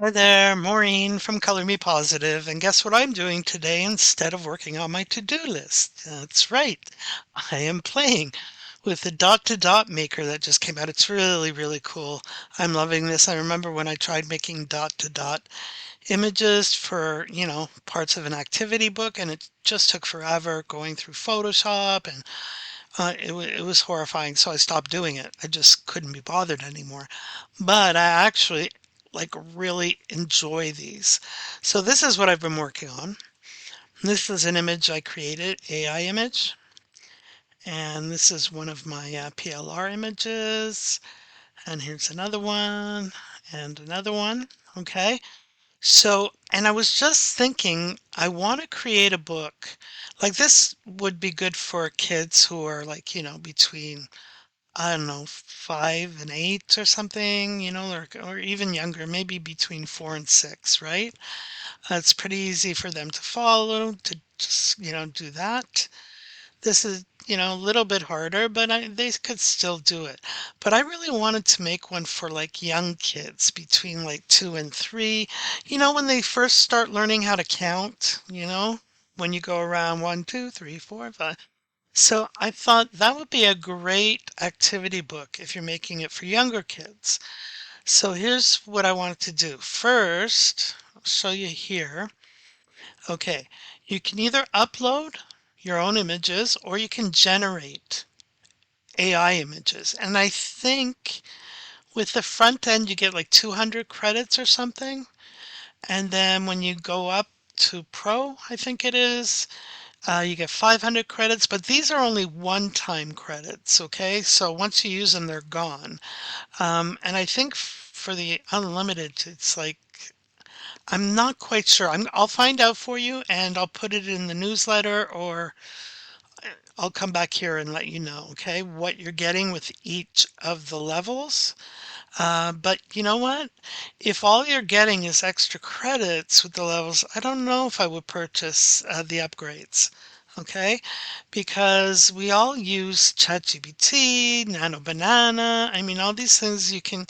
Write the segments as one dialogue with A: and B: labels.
A: Hi there, Maureen from Color Me Positive, and guess what I'm doing today instead of working on my to-do list? That's right, I am playing with the dot to dot maker that just came out. It's really, really cool. I'm loving this. I remember when I tried making dot to dot images for, parts of an activity book, and it just took forever going through Photoshop, and it was horrifying. So I stopped doing it. I just couldn't be bothered anymore. But I actually like really enjoy these. So this is what I've been working on. This is an image I created, AI image, and this is one of my PLR images. And here's another one and another one. Okay. So, and I was just thinking, I want to create a book. Like this would be good for kids who are like, between, I don't know, 5 and 8 or something, or even younger, maybe between 4 and 6, right? It's pretty easy for them to follow, to just, do that. This is, a little bit harder, but they could still do it. But I really wanted to make one for like young kids between like 2 and 3. When they first start learning how to count, when you go around 1, 2, 3, 4, 5. So I thought that would be a great activity book if you're making it for younger kids. So here's what I wanted to do. First, I'll show you here. Okay, you can either upload your own images or you can generate AI images. And I think with the front end, you get like 200 credits or something. And then when you go up to Pro, I think it is, you get 500 credits, but these are only one-time credits, okay? So once you use them, they're gone. And I think for the unlimited, it's like, I'm not quite sure. I'll find out for you and I'll put it in the newsletter or I'll come back here and let you know, okay, what you're getting with each of the levels. But you know what? If all you're getting is extra credits with the levels, I don't know if I would purchase the upgrades. Okay, because we all use ChatGPT, Nano Banana. I mean, all these things you can,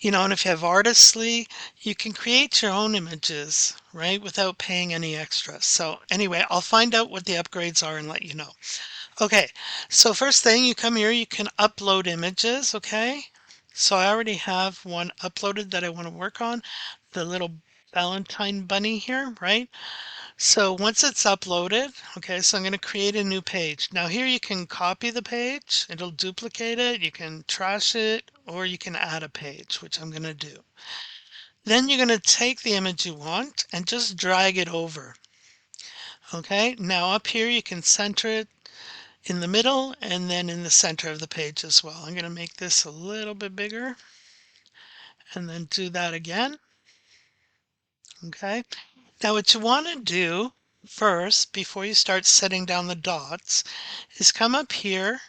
A: and if you have Artistly, you can create your own images, right, without paying any extra. So anyway, I'll find out what the upgrades are and let you know. Okay, so first thing, you come here, you can upload images, okay? So I already have one uploaded that I want to work on, the little Valentine bunny here, right? So once it's uploaded, okay, so I'm going to create a new page. Now here you can copy the page, it'll duplicate it, you can trash it, or you can add a page, which I'm going to do. Then you're going to take the image you want and just drag it over. Okay, now up here you can center it in the middle and then in the center of the page as well. I'm going to make this a little bit bigger and then do that again. Okay. Now what you want to do first, before you start setting down the dots, is come up here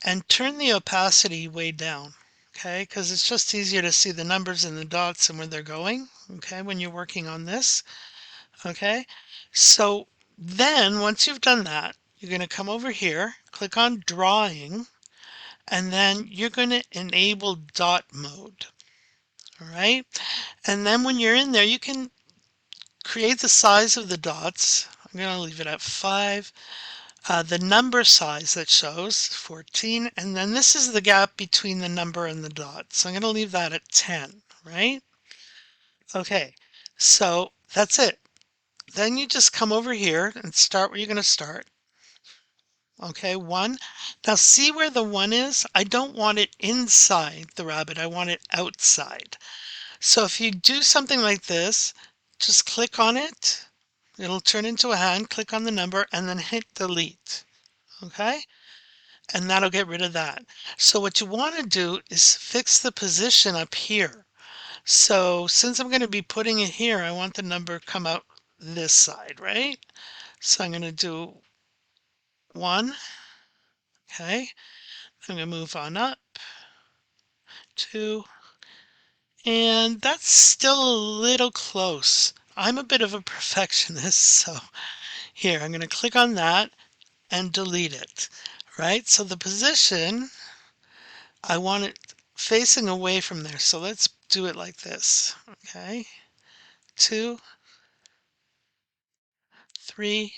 A: and turn the opacity way down. Okay, because it's just easier to see the numbers and the dots and where they're going. Okay, when you're working on this. Okay, so then once you've done that, you're going to come over here, click on drawing, and then you're going to enable dot mode. All right. And then when you're in there, you can create the size of the dots. I'm going to leave it at 5. The number size that shows 14. And then this is the gap between the number and the dot. So I'm going to leave that at 10, right? Okay. So that's it. Then you just come over here and start where you're going to start. Okay, 1. Now see where the 1 is? I don't want it inside the rabbit. I want it outside. So if you do something like this, just click on it. It'll turn into a hand. Click on the number and then hit delete. Okay? And that'll get rid of that. So what you want to do is fix the position up here. So since I'm going to be putting it here, I want the number come out this side, right? So I'm going to do 1. Okay. I'm going to move on up. 2. And that's still a little close. I'm a bit of a perfectionist, so here, I'm going to click on that and delete it, right? So the position, I want it facing away from there. So let's do it like this. Okay, 2, 3,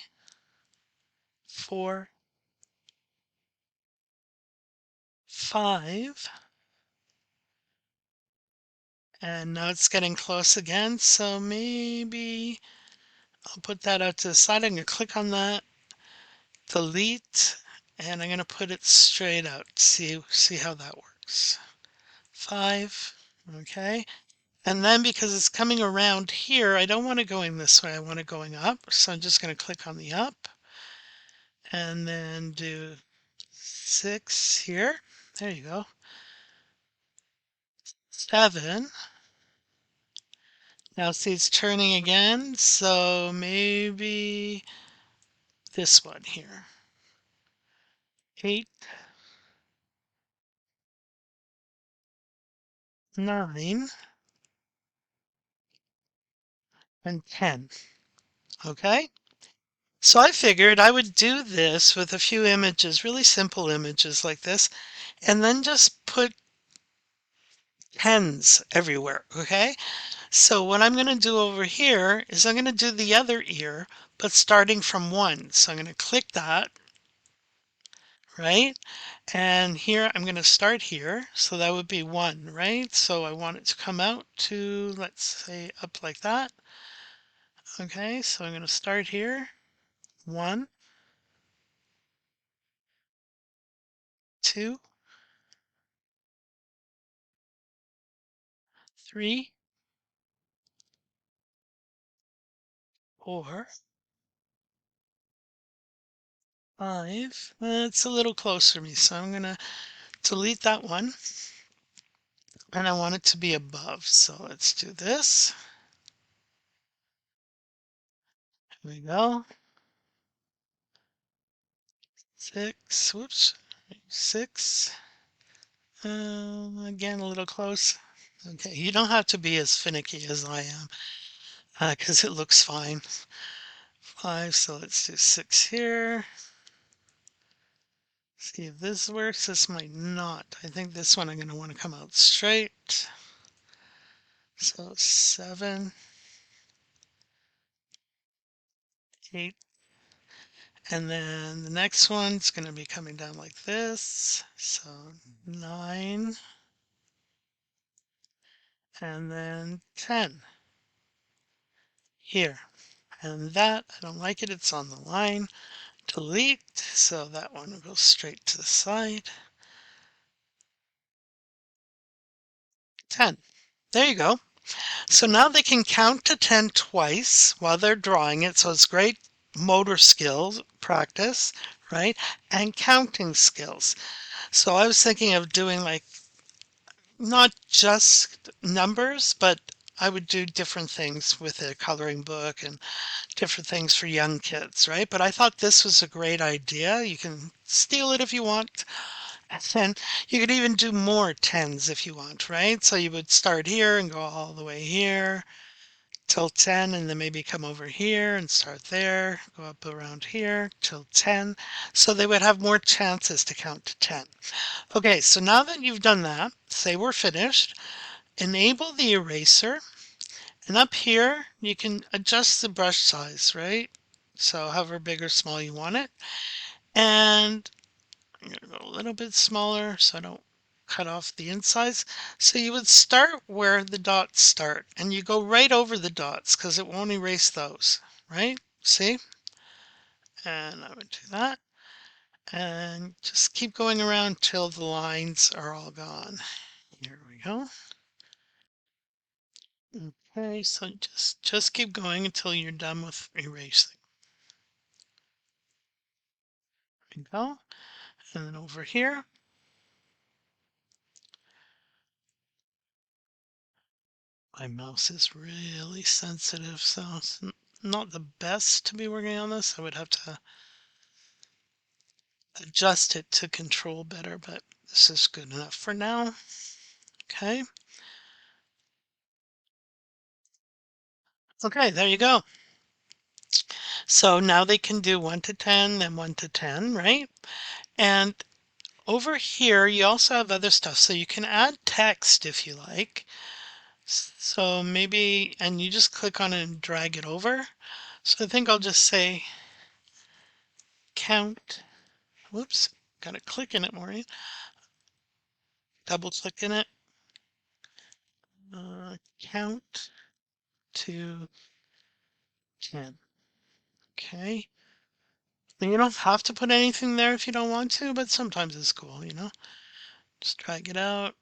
A: 4, 5. And now it's getting close again, so maybe I'll put that out to the side. I'm going to click on that, delete, and I'm going to put it straight out. See how that works. 5, okay. And then because it's coming around here, I don't want it going this way. I want it going up. So I'm just going to click on the up and then do 6 here. There you go. 7. Now see it's turning again. So maybe this one here. 8, 9, and 10. Okay? So I figured I would do this with a few images, really simple images like this, and then just put pens everywhere, okay? So what I'm going to do over here is I'm going to do the other ear, but starting from 1. So I'm going to click that, right? And here I'm going to start here. So that would be 1, right? So I want it to come out to, let's say, up like that. Okay, so I'm going to start here. 1, 2, 3, 4, 5. It's a little closer to me, so I'm going to delete that one. And I want it to be above. So let's do this. Here we go. 6. Whoops. 6. Again, a little close. Okay, you don't have to be as finicky as I am, because it looks fine. 5, so let's do 6 here. See if this works. This might not. I think this one I'm going to want to come out straight. So 7, 8, and then the next one's going to be coming down like this. So 9, and then 10 here. And that, I don't like it. It's on the line. Delete, so that one will go straight to the side. 10. There you go. So now they can count to 10 twice while they're drawing it. So it's great motor skills practice, right? And counting skills. So I was thinking of doing like not just numbers, but I would do different things with a coloring book and different things for young kids, right? But I thought this was a great idea. You can steal it if you want. And then you could even do more tens if you want, right? So you would start here and go all the way here till 10, and then maybe come over here and start there, go up around here till 10. So they would have more chances to count to 10. Okay, so now that you've done that, say we're finished, enable the eraser, and up here you can adjust the brush size, right? So however big or small you want it. And I'm going to go a little bit smaller so I don't cut off the insides. So you would start where the dots start and you go right over the dots because it won't erase those, right? See? And I would do that and just keep going around till the lines are all gone. Here we go. Okay, so just keep going until you're done with erasing. There we go. And then over here, my mouse is really sensitive, so it's not the best to be working on this. I would have to adjust it to control better, but this is good enough for now. Okay. Okay, there you go. So now they can do 1 to 10, then 1 to 10, right? And over here, you also have other stuff. So you can add text if you like. So maybe, and you just click on it and drag it over. So I think I'll just say count. Whoops, got to click in it, Maureen. Double click in it. Count to 10. Okay. And you don't have to put anything there if you don't want to, but sometimes it's cool, Just drag it out.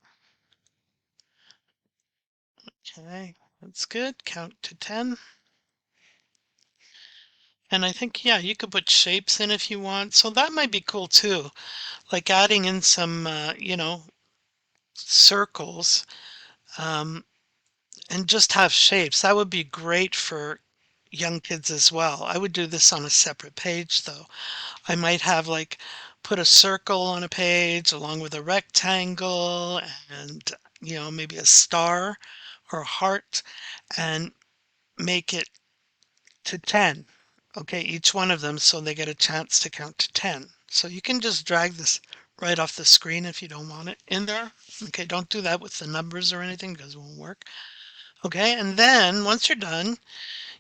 A: Okay, that's good. Count to 10. And I think, yeah, you could put shapes in if you want. So that might be cool too. Like adding in some, circles, um, and just have shapes. That would be great for young kids as well. I would do this on a separate page though. I might have like put a circle on a page along with a rectangle and, maybe a star or a heart and make it to 10. Okay, each one of them so they get a chance to count to 10. So you can just drag this right off the screen if you don't want it in there. Okay, don't do that with the numbers or anything because it won't work. Okay, and then once you're done,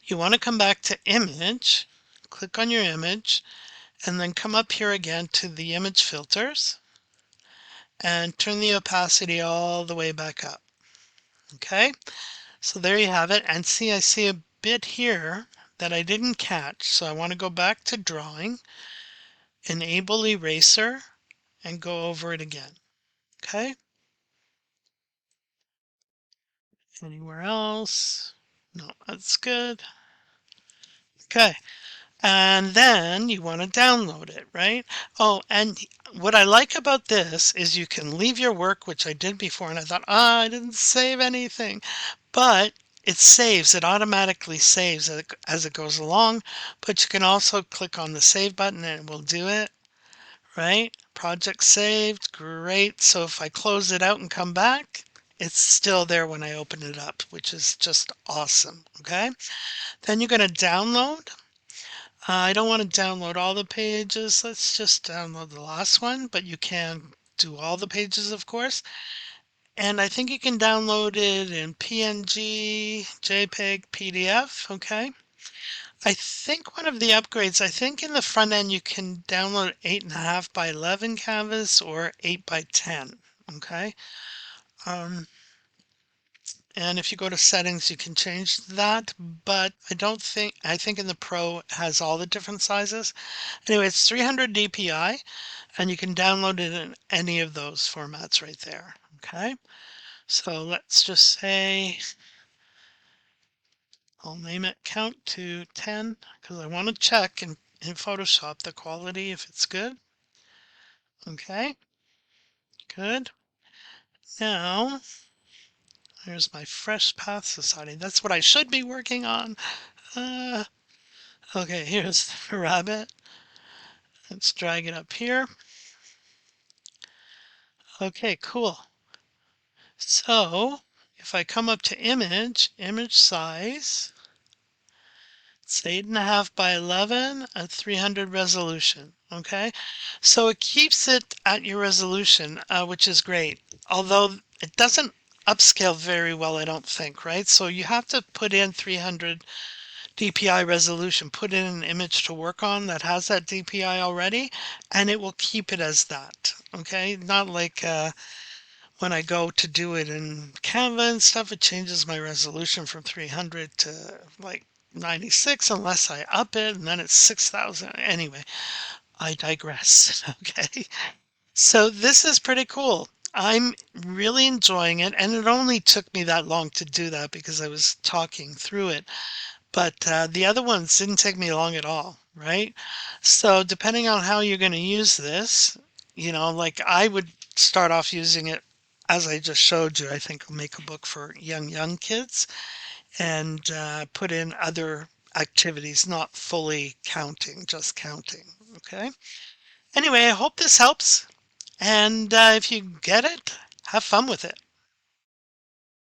A: you want to come back to image, click on your image, and then come up here again to the image filters and turn the opacity all the way back up. Okay, so there you have it. And see, I see a bit here that I didn't catch. So I want to go back to drawing, enable eraser, and go over it again. Okay, anywhere else? No, that's good. Okay. And then you want to download it, right? Oh, and what I like about this is you can leave your work, which I did before, and I thought, I didn't save anything. But it saves, it automatically saves as it goes along. But you can also click on the save button and it will do it, right? Project saved, great. So if I close it out and come back, it's still there when I open it up, which is just awesome, okay? Then you're going to download. I don't want to download all the pages. Let's just download the last one, but you can do all the pages, of course. And I think you can download it in PNG, JPEG, PDF, okay? I think one of the upgrades, I think in the front end you can download 8.5 by 11 canvas or 8 by 10, okay? And if you go to settings, you can change that, but I think in the Pro it has all the different sizes. Anyway, it's 300 DPI, and you can download it in any of those formats right there, okay? So let's just say, I'll name it count to 10, because I want to check in Photoshop the quality if it's good. Okay, good. Now, here's my Fresh Path Society. That's what I should be working on. Okay, here's the rabbit. Let's drag it up here. Okay, cool. So if I come up to image size, it's 8.5 by 11 at 300 resolution. Okay, so it keeps it at your resolution, which is great. Although it doesn't upscale very well, I don't think, right? So you have to put in 300 DPI resolution, put in an image to work on that has that DPI already, and it will keep it as that. Okay, not like when I go to do it in Canva and stuff, it changes my resolution from 300 to like 96 unless I up it, and then it's 6,000. Anyway, I digress. Okay. So this is pretty cool. I'm really enjoying it, and it only took me that long to do that because I was talking through it. But the other ones didn't take me long at all, right? So depending on how you're going to use this, like I would start off using it as I just showed you. I think I'll make a book for young kids and put in other activities, not fully counting, just counting. Okay. Anyway, I hope this helps. And if you get it, have fun with it.